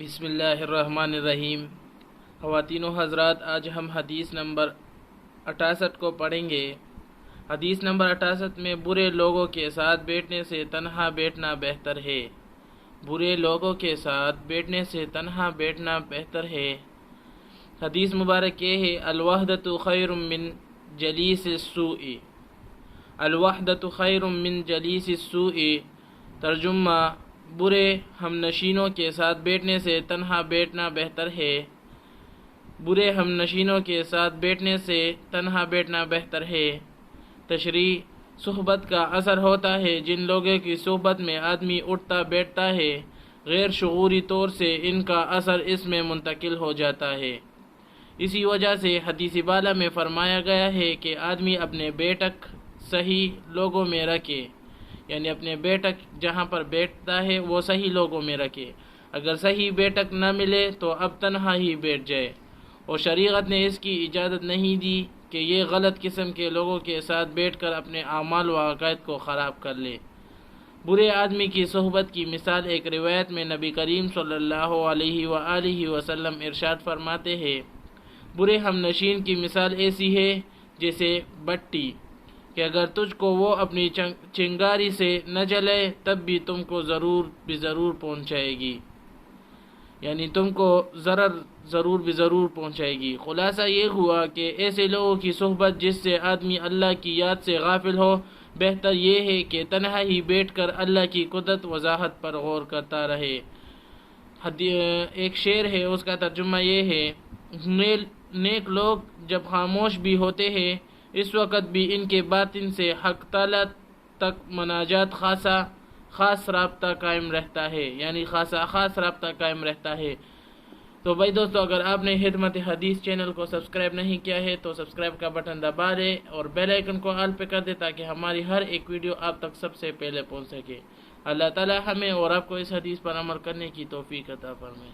بسم اللہ الرحمن الرحیم۔ خواتین و حضرات، آج ہم حدیث نمبر 68 کو پڑھیں گے۔ حدیث نمبر 68 میں برے لوگوں کے ساتھ بیٹھنے سے تنہا بیٹھنا بہتر ہے۔ برے لوگوں کے ساتھ بیٹھنے سے تنہا بیٹھنا بہتر ہے۔ حدیث مبارک یہ ہے: الوحدۃ خیر من جلیس السوء۔ الوحدۃ خیر من جلیس السوء۔ ترجمہ: برے ہم نشینوں کے ساتھ بیٹھنے سے تنہا بیٹھنا بہتر ہے۔ برے ہم نشینوں کے ساتھ بیٹھنے سے تنہا بیٹھنا بہتر ہے۔ تشریح: صحبت کا اثر ہوتا ہے۔ جن لوگوں کی صحبت میں آدمی اٹھتا بیٹھتا ہے، غیر شعوری طور سے ان کا اثر اس میں منتقل ہو جاتا ہے۔ اسی وجہ سے حدیث بالا میں فرمایا گیا ہے کہ آدمی اپنے بیٹھک صحیح لوگوں میں رکھے، یعنی اپنے بیٹھک جہاں پر بیٹھتا ہے وہ صحیح لوگوں میں رکھے۔ اگر صحیح بیٹھک نہ ملے تو اب تنہا ہی بیٹھ جائے، اور شریعت نے اس کی اجازت نہیں دی کہ یہ غلط قسم کے لوگوں کے ساتھ بیٹھ کر اپنے اعمال و عقائد کو خراب کر لے۔ برے آدمی کی صحبت کی مثال ایک روایت میں نبی کریم صلی اللہ علیہ وآلہ وسلم ارشاد فرماتے ہیں: برے ہم نشین کی مثال ایسی ہے جیسے بٹی، کہ اگر تجھ کو وہ اپنی چنگاری سے نہ جلائے تب بھی تم کو ضرور پہنچائے گی، یعنی تم کو ضرور پہنچائے گی۔ خلاصہ یہ ہوا کہ ایسے لوگوں کی صحبت جس سے آدمی اللہ کی یاد سے غافل ہو، بہتر یہ ہے کہ تنہا ہی بیٹھ کر اللہ کی قدرت وضاحت پر غور کرتا رہے۔ ایک شعر ہے، اس کا ترجمہ یہ ہے: نیک لوگ جب خاموش بھی ہوتے ہیں، اس وقت بھی ان کے باطن سے حق تعالی تک مناجات خاص رابطہ قائم رہتا ہے، یعنی خاص رابطہ قائم رہتا ہے۔ تو بھائی دوستو، اگر آپ نے خدمت حدیث چینل کو سبسکرائب نہیں کیا ہے تو سبسکرائب کا بٹن دبا دیں اور بیل آئیکن کو آل پہ کر دیں تاکہ ہماری ہر ایک ویڈیو آپ تک سب سے پہلے پہنچ سکے۔ اللہ تعالی ہمیں اور آپ کو اس حدیث پر عمل کرنے کی توفیق عطا فرمائے۔